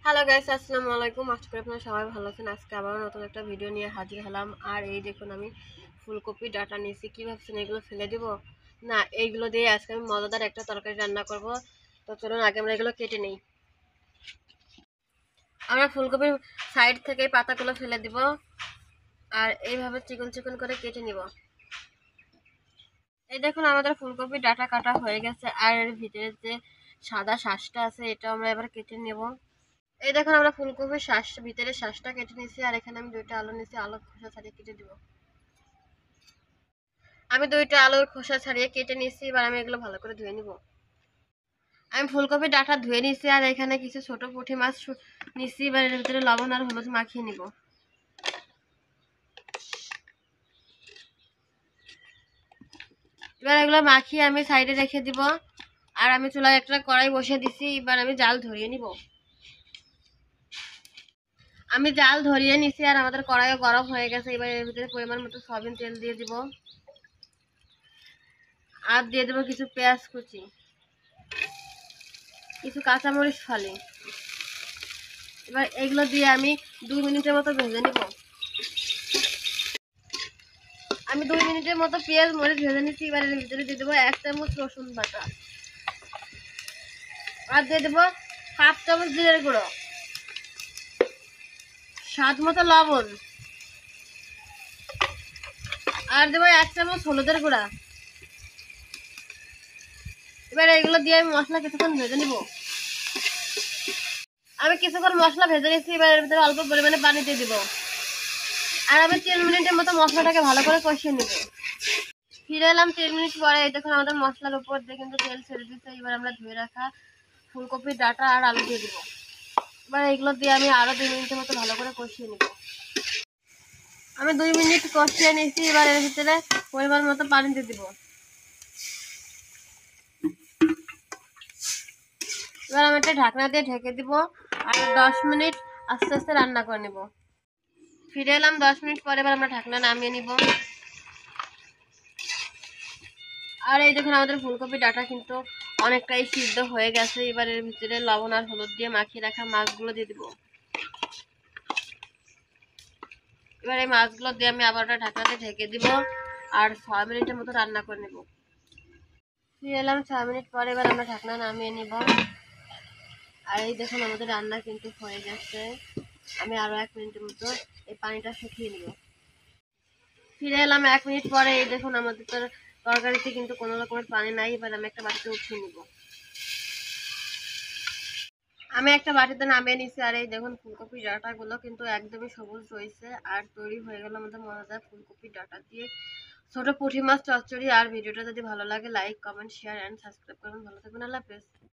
Hello guys, আসসালামু আলাইকুম। আশা করি আপনারা সবাই ভালো আছেন। আজকে আবার নতুন একটা ভিডিও নিয়ে হাজির হলাম। আর এই দেখুন, আমি ফুলকপি ডাটা নিয়েছি। কি ভাবছেন এগুলো ফেলে দিব? না, এইগুলো দিয়ে আজকে আমি মজাদার একটা তরকারি রান্না করব। তো চলুন আগে আমরা এগুলো কেটে নিই। আমরা ফুলকপির সাইড থেকে পাতাগুলো ফেলে দিব আর এইভাবে চিকন চিকন করে কেটে নিব। এই দেখুন, আমাদের ফুলকপির ডাটা কাটা হয়ে গেছে। আর এর ভিতরে যে সাদা শ্বাসটা আছে এটা আমরা এবার কেটে নেব। এই দেখুন, আমরা ফুলকপির ভিতরে শ্বাসটা কেটে নিয়েছি। আর এখানে আমি দুইটা আলু নিয়েছি, আলু খোসা ছাড়িয়ে কেটে দিব। আমি দুইটা আলুর খোসা ছাড়িয়ে কেটে নিয়েছি। এবার আমি এগুলো ভালো করে ধুয়ে নিব। আমি ফুলকপির ডাঁটা ধুয়ে নিয়েছি। আর এখানে কিছু ছোট পুঁটি মাছ নিয়েছি। এবার এর ভিতরে লবণ আর হলুদ মাখিয়ে নিব। এবার এগুলো মাখিয়ে আমি সাইডে রেখে দিব। আর আমি চুলায় একটা কড়াই বসিয়ে দিছি। এবার আমি জাল ধরিয়ে নিব। আমি জাল ধরিয়ে নিছি আর আমাদের কড়াইও গরম হয়ে গেছে। এবার এর ভিতরে পরিমাণ মতো সয়াবিন তেল দিয়ে দিব। আর দিয়ে দেবো কিছু পেঁয়াজ কুচি, কিছু কাঁচামরিচ ফালি। এবার এগুলো দিয়ে আমি 2 মিনিটের মতো ভেজে নিব। আমি 2 মিনিটের মতো পেঁয়াজ মরিচ ভেজে নিচ্ছি। এবার এর ভিতরে দিয়ে দেবো 1 চামচ রসুন বাটা। আর দিয়ে দেবো 1/2 চামচ জিরের গুঁড়ো, স্বাদ মতো লবণ, আর দেবো 1 চামচ হলুদের গুঁড়া। এবার এগুলো দিয়ে আমি মশলা কিছুক্ষণ ভেজে নিব। আমি কিছুক্ষণ মশলা ভেজে নিচ্ছি। এবার এর ভিতরে অল্প পরিমাণে পানি দিয়ে দিব। আর আমি 3 মিনিটের মতো মশলাটাকে ভালো করে কষিয়ে নিব। ফিরে এলাম 3 মিনিট পরে। এই দেখুন, আমাদের মশলার উপর দিয়ে কিন্তু তেল ছেড়ে দিচ্ছে। এবার আমরা ধুয়ে রাখা ফুলকপির ডাঁটা আর আলু দিয়ে দিব। এবার এগুলো দিয়ে আমি আরো 2 মিনিটের মতো ভালো করে কষিয়ে নিব। আমি 2 মিনিট কষিয়ে নিয়েছি। এবার এর ভিতরে পরিমাণ মতো পানি দিয়ে দিব। এবার আমি একটা ঢাকনা দিয়ে ঢেকে দিব আর 10 মিনিট আস্তে আস্তে রান্না করে নেব। ফিরে এলাম 10 মিনিট পরে। এবার আমরা ঢাকনা নামিয়ে নিব। আর এই দেখুন, আমাদের ফুলকপি ডাঁটা কিন্তু অনেকটাই সিদ্ধ হয়ে গেছে। এবার এর ভিতরে লবণ আর হলুদ দিয়ে মাখিয়ে রাখা মাছগুলো দিয়ে দিব। এবার এই মাছগুলো দিয়ে আমি আবার একটা ঢাকনা দিয়ে ঢেকে দিব আর 6 মিনিটের মতো রান্না করে নেব। ফিরে এলাম 6 মিনিট পরে। এবার আমরা ঢাকনা নামিয়ে নিব। আর এই দেখুন, আমাদের রান্না কিন্তু হয়ে গেছে। আমি আরো 1 মিনিটের মতো এই পানিটা শুকিয়ে নিব। ফিরে এলাম 1 মিনিট পরে। এই দেখুন, আমাদের তরকারিতে কিন্তু কোনো রকমের পানি নাই। এবার আমি একটা বাটিতে উঠিয়ে নিব। আমি একটা বাটিতে নামিয়ে নিছি। আর এই দেখুন, ফুলকপি ডাঁটা গুলো কিন্তু একদমই সবুজ রয়েছে। আর তৈরি হয়ে গেল আমাদের মজাদার ফুলকপি ডাঁটা দিয়ে ছোট পুঁটি মাছ চচ্চড়ি। আর ভিডিওটা যদি ভালো লাগে, like comment share and subscribe করুন। ভালো থাকবেন, আল্লাহ হাফেজ।